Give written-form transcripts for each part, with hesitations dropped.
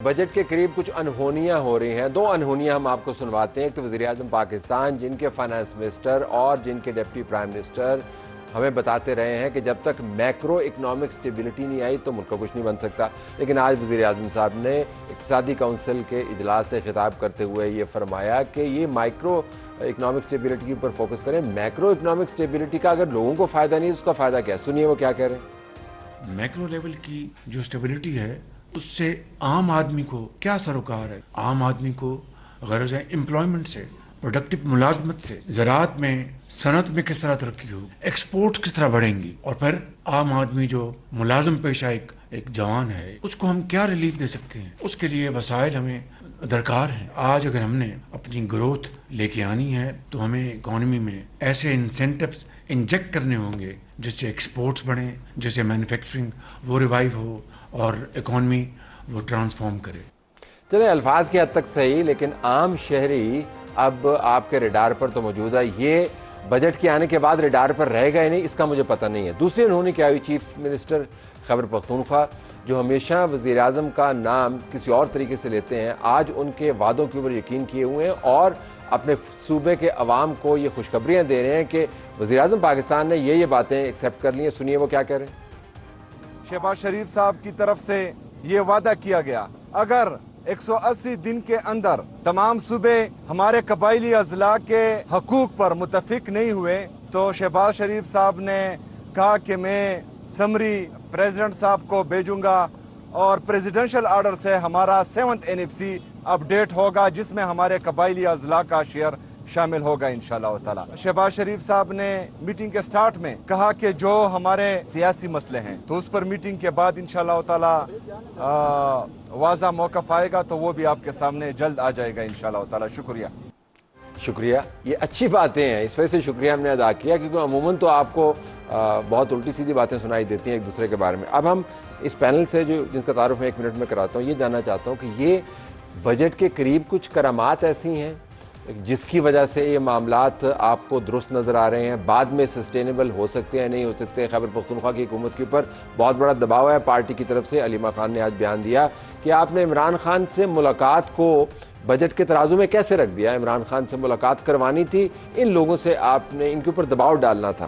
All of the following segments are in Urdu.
بجٹ کے قریب کچھ انہونیاں ہو رہی ہیں. دو انہونیاں ہم آپ کو سنواتے ہیں. ایک تو وزیر اعظم پاکستان جن کے فائنانس منسٹر اور جن کے ڈپٹی پرائم منسٹر ہمیں بتاتے رہے ہیں کہ جب تک میکرو اکنامک سٹیبلٹی نہیں آئی تو ملک کا کچھ نہیں بن سکتا. لیکن آج وزیر اعظم صاحب نے اقتصادی کونسل کے اجلاس سے خطاب کرتے ہوئے یہ فرمایا کہ یہ مائکرو اکنامک سٹیبلٹی کے اوپر فوکس کریں. میکرو اکنامک سٹیبلٹی کا اگر لوگوں کو فائدہ نہیں اس کا فائدہ کیا؟ سنیے وہ کیا کہہ رہے ہیں. میکرو لیول کی جو سٹیبلٹی ہے اس سے عام آدمی کو کیا سروکار ہے؟ عام آدمی کو غرض ہے امپلائمنٹ سے، پروڈکٹیو ملازمت سے، زراعت میں، صنعت میں کس طرح ترقی ہوگی، ایکسپورٹ کس طرح بڑھیں گی، اور پھر عام آدمی جو ملازم پیشہ ایک جوان ہے اس کو ہم کیا ریلیف دے سکتے ہیں. اس کے لیے وسائل ہمیں درکار ہیں. آج اگر ہم نے اپنی گروتھ لے کے آنی ہے تو ہمیں اکانومی میں ایسے انسینٹیوز انجیکٹ کرنے ہوں گے جس سے ایکسپورٹس بڑھیں، جس سے مینوفیکچرنگ وہ ریوائیو ہو اور اکانومی وہ ٹرانسفارم کرے. چلیں الفاظ کی حد تک صحیح، لیکن عام شہری اب آپ کے ریڈار پر تو موجود ہے. یہ بجٹ کے آنے کے بعد ریڈار پر رہے گا ہی نہیں، اس کا مجھے پتہ نہیں ہے. دوسری انہوں نے کیا ہوئی چیف منسٹر خیبر پختونخوا جو ہمیشہ وزیر اعظم کا نام کسی اور طریقے سے لیتے ہیں، آج ان کے وعدوں کے اوپر یقین کیے ہوئے ہیں اور اپنے صوبے کے عوام کو یہ خوشخبریاں دے رہے ہیں کہ وزیر اعظم پاکستان نے یہ باتیں ایکسیپٹ کر لی ہیں. سنیے وہ کیا کہہ رہے ہیں. شہباز شریف صاحب کی طرف سے یہ وعدہ کیا گیا اگر 180 دن کے اندر تمام صوبے ہمارے قبائلی اضلاع کے حقوق پر متفق نہیں ہوئے تو شہباز شریف صاحب نے کہا کہ میں سمری پریزیڈنٹ صاحب کو بھیجوں گا اور پریزیڈنشل آرڈر سے ہمارا 7th NFC اپڈیٹ ہوگا جس میں ہمارے قبائلی اضلاع کا شیئر شامل ہوگا انشاءاللہ تعالی. شہباز شریف صاحب نے میٹنگ کے سٹارٹ میں کہا کہ جو ہمارے سیاسی مسئلے ہیں تو اس پر میٹنگ کے بعد انشاءاللہ تعالی واضح موقف آئے گا تو وہ بھی آپ کے سامنے جلد آ جائے گا انشاءاللہ تعالی. شکریہ. یہ اچھی باتیں ہیں، اس وجہ سے شکریہ ہم نے ادا کیا کیونکہ عموماً تو آپ کو بہت الٹی سیدھی باتیں سنائی دیتی ہیں ایک دوسرے کے بارے میں. اب ہم اس پینل سے جن کا تعارف میں 1 منٹ میں کراتا ہوں، یہ جاننا چاہتا ہوں کہ یہ بجٹ کے قریب کچھ کرامات ایسی ہیں جس کی وجہ سے یہ معاملات آپ کو درست نظر آ رہے ہیں، بعد میں سسٹینیبل ہو سکتے ہیں نہیں ہو سکتے. خیبر پختونخوا کی حکومت کے اوپر بہت بڑا دباؤ ہے پارٹی کی طرف سے. علیمہ خان نے آج بیان دیا کہ آپ نے عمران خان سے ملاقات کو بجٹ کے ترازو میں کیسے رکھ دیا. عمران خان سے ملاقات کروانی تھی، ان لوگوں سے آپ نے ان کے اوپر دباؤ ڈالنا تھا.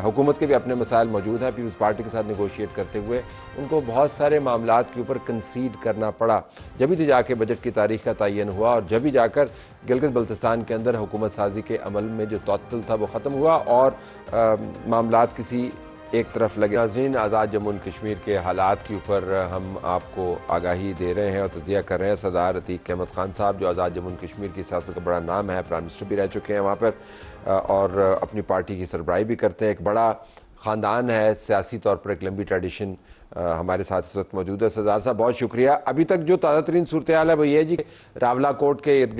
حکومت کے بھی اپنے مسائل موجود ہیں. پیپلز پارٹی کے ساتھ نیگوشیٹ کرتے ہوئے ان کو بہت سارے معاملات کے اوپر کنسیڈ کرنا پڑا. جبھی تو جا کے بجٹ کی تاریخ کا تعین ہوا اور جبھی جا کر گلگت بلتستان کے اندر حکومت سازی کے عمل میں جو تعطل تھا وہ ختم ہوا اور معاملات کسی ایک طرف لگے. ناظرین، آزاد جموں کشمیر کے حالات کے اوپر ہم آپ کو آگاہی دے رہے ہیں اور تجزیہ کر رہے ہیں. سردار عتیق احمد خان صاحب جو آزاد جموں کشمیر کی سیاست کا بڑا نام ہے، پرائم منسٹر بھی رہ چکے ہیں وہاں پر اور اپنی پارٹی کی سربراہی بھی کرتے ہیں. ایک بڑا خاندان ہے سیاسی طور پر، ایک لمبی ٹریڈیشن ہمارے ساتھ اس وقت موجود ہے. سردار صاحب بہت شکریہ. ابھی تک جو تازہ ترین صورتحال ہے وہ یہ ہے جی راولہ کوٹ کے ارد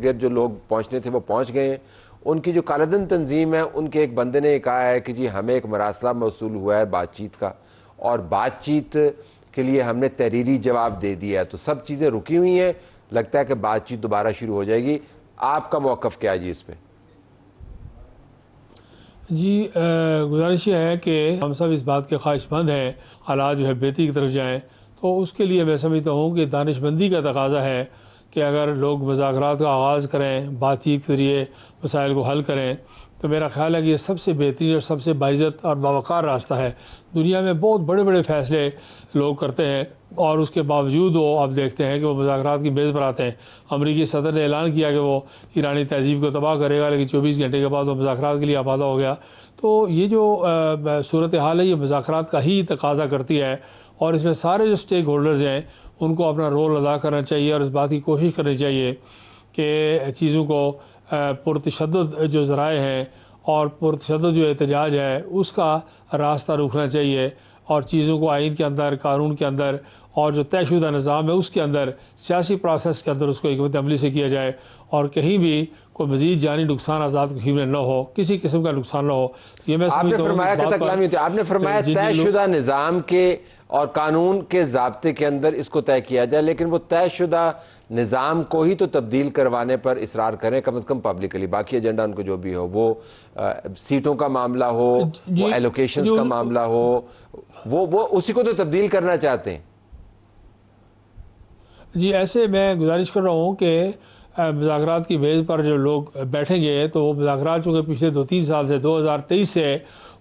گرد جو لوگ پہنچنے تھے وہ پہنچ گئے ہیں. ان کی جو کالعدم تنظیم ہے ان کے ایک بندے نے کہا ہے کہ جی ہمیں ایک مراسلہ موصول ہوا ہے بات چیت کا اور بات چیت کے لیے ہم نے تحریری جواب دے دیا ہے تو سب چیزیں رکی ہوئی ہیں، لگتا ہے کہ بات چیت دوبارہ شروع ہو جائے گی. آپ کا موقف کیا ہے جی اس پہ؟ جی گزارش یہ ہے کہ ہم سب اس بات کے خواہش مند ہیں حالات جو ہے بہتری کی طرف جائیں، تو اس کے لیے میں سمجھتا ہوں کہ دانش مندی کا تقاضا ہے کہ اگر لوگ مذاکرات کا آغاز کریں، بات چیت کے ذریعے مسائل کو حل کریں، تو میرا خیال ہے کہ یہ سب سے بہترین اور سب سے باعزت اور باوقار راستہ ہے. دنیا میں بہت بڑے بڑے فیصلے لوگ کرتے ہیں اور اس کے باوجود وہ آپ دیکھتے ہیں کہ وہ مذاکرات کی میز پر آتے ہیں. امریکی صدر نے اعلان کیا کہ وہ ایرانی تہذیب کو تباہ کرے گا، لیکن 24 گھنٹے کے بعد وہ مذاکرات کے لیے آمادہ ہو گیا. تو یہ جو صورتحال ہے یہ مذاکرات کا ہی تقاضا کرتی ہے اور اس میں سارے جو سٹیک ہولڈرز ہیں ان کو اپنا رول ادا کرنا چاہیے اور اس بات کی کوشش کرنی چاہیے کہ چیزوں کو پرتشدد جو ذرائع ہیں اور پرتشدد جو احتجاج ہے اس کا راستہ روکنا چاہیے اور چیزوں کو آئین کے اندر، قانون کے اندر اور جو طے شدہ نظام ہے اس کے اندر، سیاسی پروسیس کے اندر اس کو حکمت عملی سے کیا جائے اور کہیں بھی کوئی مزید جانی نقصان آزاد کشمیر میں نہ ہو، کسی قسم کا نقصان نہ ہو. یہ میں آپ نے فرمایا کہ تکلامی ہوتی ہے، آپ نے فرمایا طے شدہ نظام کے اور قانون کے ضابطے کے اندر اس کو طے کیا جائے، لیکن وہ طے شدہ نظام کو ہی تو تبدیل کروانے پر اصرار کریں کم از کم پبلکلی. باقی ایجنڈا ان کو جو بھی ہو، وہ سیٹوں کا معاملہ ہو، وہ ایلوکیشنز کا معاملہ ہو، وہ اسی کو تو تبدیل کرنا چاہتے ہیں. جی ایسے میں گزارش کر رہا ہوں کہ مذاکرات کی میز پر جو لوگ بیٹھیں گے تو وہ مذاکرات چونکہ پچھلے 2-3 سال سے 2023 سے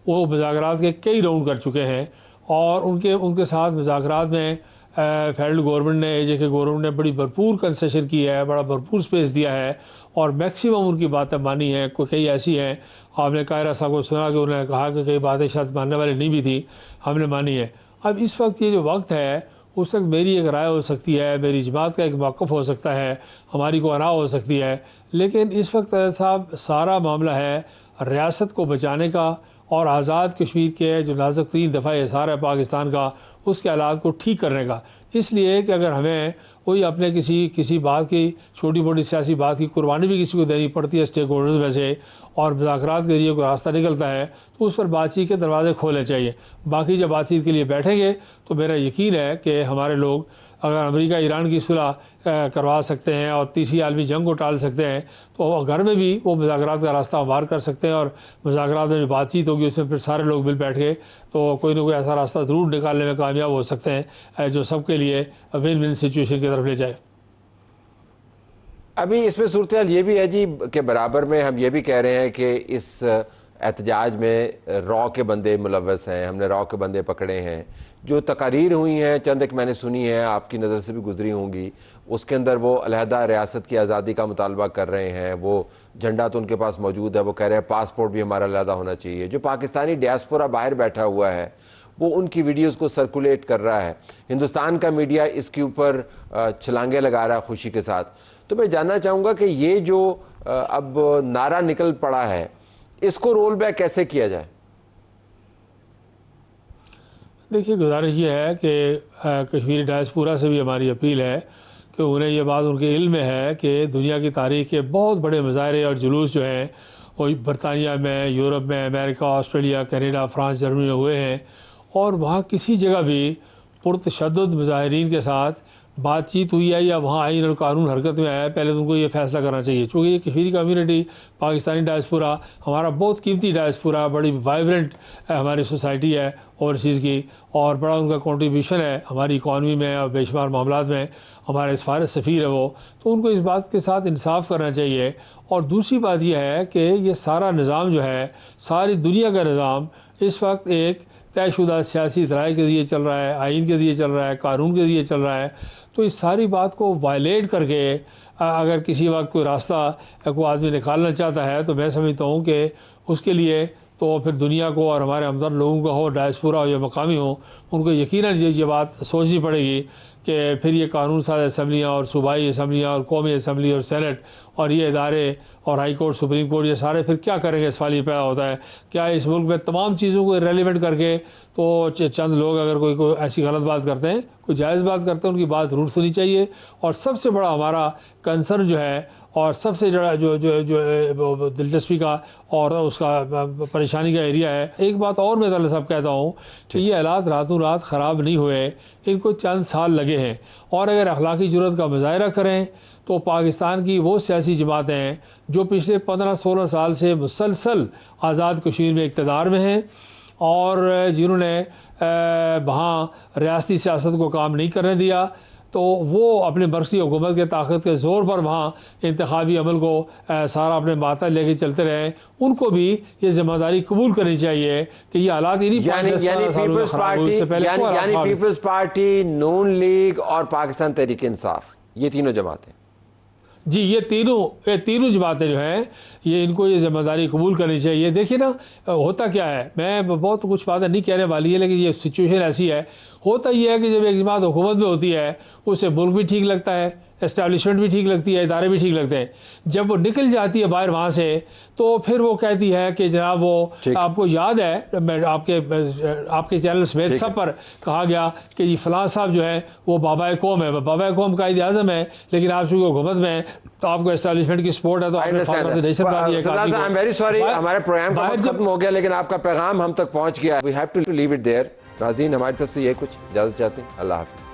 وہ مذاکرات کے کئی راؤنڈ کر چکے ہیں، اور ان کے ساتھ مذاکرات میں فیڈرل گورنمنٹ نے AJ کے گورنمنٹ نے بڑی بھرپور کنسیشن کی ہے، بڑا بھرپور سپیس دیا ہے، اور میکسیمم ان کی باتیں مانی ہیں. کئی ایسی ہیں، آپ نے قاہرہ صاحب کو سنا کہ انہوں نے کہا کہ کئی باتیں شاید ماننے والی نہیں بھی تھی، ہم نے مانی ہے. اب اس وقت یہ جو وقت ہے، اس وقت میری ایک رائے ہو سکتی ہے، میری جماعت کا ایک موقف ہو سکتا ہے، ہماری کو انا ہو سکتی ہے، لیکن اس وقت صاحب سارا معاملہ ہے ریاست کو بچانے کا اور آزاد کشمیر کے جو نازک ترین دفاع اظہار ہے پاکستان کا، اس کے حالات کو ٹھیک کرنے کا. اس لیے کہ اگر ہمیں کوئی اپنے کسی بات کی چھوٹی موٹی سیاسی بات کی قربانی بھی کسی کو دینی پڑتی ہے اسٹیک ہولڈرز میں سے، اور مذاکرات کے ذریعے کوئی راستہ نکلتا ہے، تو اس پر بات چیت کے دروازے کھولنے چاہیے. باقی جب بات چیت کے لیے بیٹھیں گے تو میرا یقین ہے کہ ہمارے لوگ اگر امریکہ ایران کی صلح کروا سکتے ہیں اور تیسری عالمی جنگ کو ٹال سکتے ہیں، تو گھر میں بھی وہ مذاکرات کا راستہ ہموار کر سکتے ہیں، اور مذاکرات میں جو بات چیت ہوگی اس میں پھر سارے لوگ مل بیٹھ کے تو کوئی نہ کوئی ایسا راستہ ضرور نکالنے میں کامیاب ہو سکتے ہیں جو سب کے لیے ون ون سچویشن کی طرف لے جائے. ابھی اس میں صورتحال یہ بھی ہے جی کہ برابر میں ہم یہ بھی کہہ رہے ہیں کہ اس احتجاج میں را کے بندے ملوث ہیں، ہم نے را کے بندے پکڑے ہیں. جو تقاریر ہوئی ہیں چند ایک میں نے سنی ہے، آپ کی نظر سے بھی گزری ہوں گی، اس کے اندر وہ علیحدہ ریاست کی آزادی کا مطالبہ کر رہے ہیں. وہ جھنڈا تو ان کے پاس موجود ہے، وہ کہہ رہے ہیں پاسپورٹ بھی ہمارا علیحدہ ہونا چاہیے. جو پاکستانی ڈیاسپورا باہر بیٹھا ہوا ہے وہ ان کی ویڈیوز کو سرکولیٹ کر رہا ہے. ہندوستان کا میڈیا اس کے اوپر چھلانگیں لگا رہا ہے خوشی کے ساتھ. تو میں جاننا چاہوں گا کہ یہ جو اب نعرہ نکل پڑا ہے اس کو رول بیک کیسے کیا جائے؟ دیکھیے گزارش یہ ہے کہ کشمیری ڈائسپورا سے بھی ہماری اپیل ہے کہ انہیں یہ بات ان کے علم میں ہے کہ دنیا کی تاریخ کے بہت بڑے مظاہرے اور جلوس جو ہیں وہ برطانیہ میں، یورپ میں، امریکہ، آسٹریلیا، کینیڈا، فرانس، جرمنی میں ہوئے ہیں، اور وہاں کسی جگہ بھی پرتشدد مظاہرین کے ساتھ بات چیت ہوئی ہے یا وہاں آئین اور قانون حرکت میں آیا ہے. پہلے تو ان کو یہ فیصلہ کرنا چاہیے، چونکہ یہ کشمیری کمیونٹی، پاکستانی ڈائسپورا ہمارا بہت قیمتی ڈائسپورا، بڑی وائبرنٹ ہماری سوسائٹی ہے اوورسیز کی، اور بڑا ان کا کنٹریبیوشن ہے ہماری اکانومی میں اور بے شمار معاملات میں. ہمارے سفیر ہے وہ، تو ان کو اس بات کے ساتھ انصاف کرنا چاہیے. اور دوسری بات یہ ہے کہ یہ سارا نظام جو ہے، ساری دنیا کا نظام اس وقت ایک طے شدہ سیاسی رائے کے ذریعے چل رہا ہے، آئین کے ذریعے چل رہا ہے، قانون کے ذریعے چل رہا ہے. تو اس ساری بات کو وائلیٹ کر کے اگر کسی وقت کوئی راستہ کوئی آدمی نکالنا چاہتا ہے تو میں سمجھتا ہوں کہ اس کے لیے تو پھر دنیا کو اور ہمارے ہمدرد لوگوں کا ہو، ڈائسپورا ہو یا مقامی ہو، ان کو یقیناً یہ بات سوچنی پڑے گی کہ پھر یہ قانون ساز اسمبلیاں اور صوبائی اسمبلیاں اور قومی اسمبلی اور سینٹ اور یہ ادارے اور ہائی کورٹ، سپریم کورٹ، یہ سارے پھر کیا کریں گے؟ سوال یہ پیدا ہوتا ہے. کیا اس ملک میں تمام چیزوں کو ریلیونٹ کر کے تو چند لوگ اگر کوئی ایسی غلط بات کرتے ہیں، کوئی جائز بات کرتے ہیں، ان کی بات ضرور سنی چاہیے. اور سب سے بڑا ہمارا کنسرن جو ہے اور سب سے جو دلچسپی کا اور اس کا پریشانی کا ایریا ہے، ایک بات اور میں صاحب کہتا ہوں کہ یہ حالات راتوں رات خراب نہیں ہوئے، ان کو چند سال لگے ہیں. اور اگر اخلاقی جرات کا مظاہرہ کریں تو پاکستان کی وہ سیاسی جماعتیں ہیں جو پچھلے 15-16 سال سے مسلسل آزاد کشمیر میں اقتدار میں ہیں اور جنہوں نے وہاں ریاستی سیاست کو کام نہیں کرنے دیا، تو وہ اپنے مرکزی حکومت کے طاقت کے زور پر وہاں انتخابی عمل کو سارا اپنے ماتحت لے کے چلتے رہے. ان کو بھی یہ ذمہ داری قبول کرنی چاہیے کہ یہ حالات انہی پیپلز پارٹی، نون لیگ اور پاکستان تحریک انصاف، یہ تینوں جماعتیں جی یہ تینوں جماعتیں جو ہیں یہ ان کو یہ ذمہ داری قبول کرنی چاہیے. دیکھیے نا ہوتا کیا ہے، میں بہت کچھ باتیں نہیں کہنے والی ہے لیکن یہ سچویشن ایسی ہے. ہوتا یہ ہے کہ جب ایک جماعت حکومت میں ہوتی ہے اسے ملک بھی ٹھیک لگتا ہے، اسٹیبلشمنٹ بھی ٹھیک لگتی ہے، ادارے بھی ٹھیک لگتے ہیں. جب وہ نکل جاتی ہے باہر وہاں سے تو پھر وہ کہتی ہے کہ جناب وہ آپ کو یاد ہے آپ کے چینل سمیت سب پر کہا گیا کہ جی فلاں صاحب جو ہے وہ بابا قوم ہے، بابا قوم قائد اعظم ہے، لیکن آپ چونکہ حکومت میں تو آپ کو اسٹیبلشمنٹ کی سپورٹ ہے تو آپ نے ہمارے پروگرام کا وقت ختم ہو گیا لیکن آپ کا پیغام ہم تک پہنچ گیا. We have to leave it there. ناظرین ہماری طرف سے یہ کچھ اجازت چاہتے ہیں. اللہ حافظ.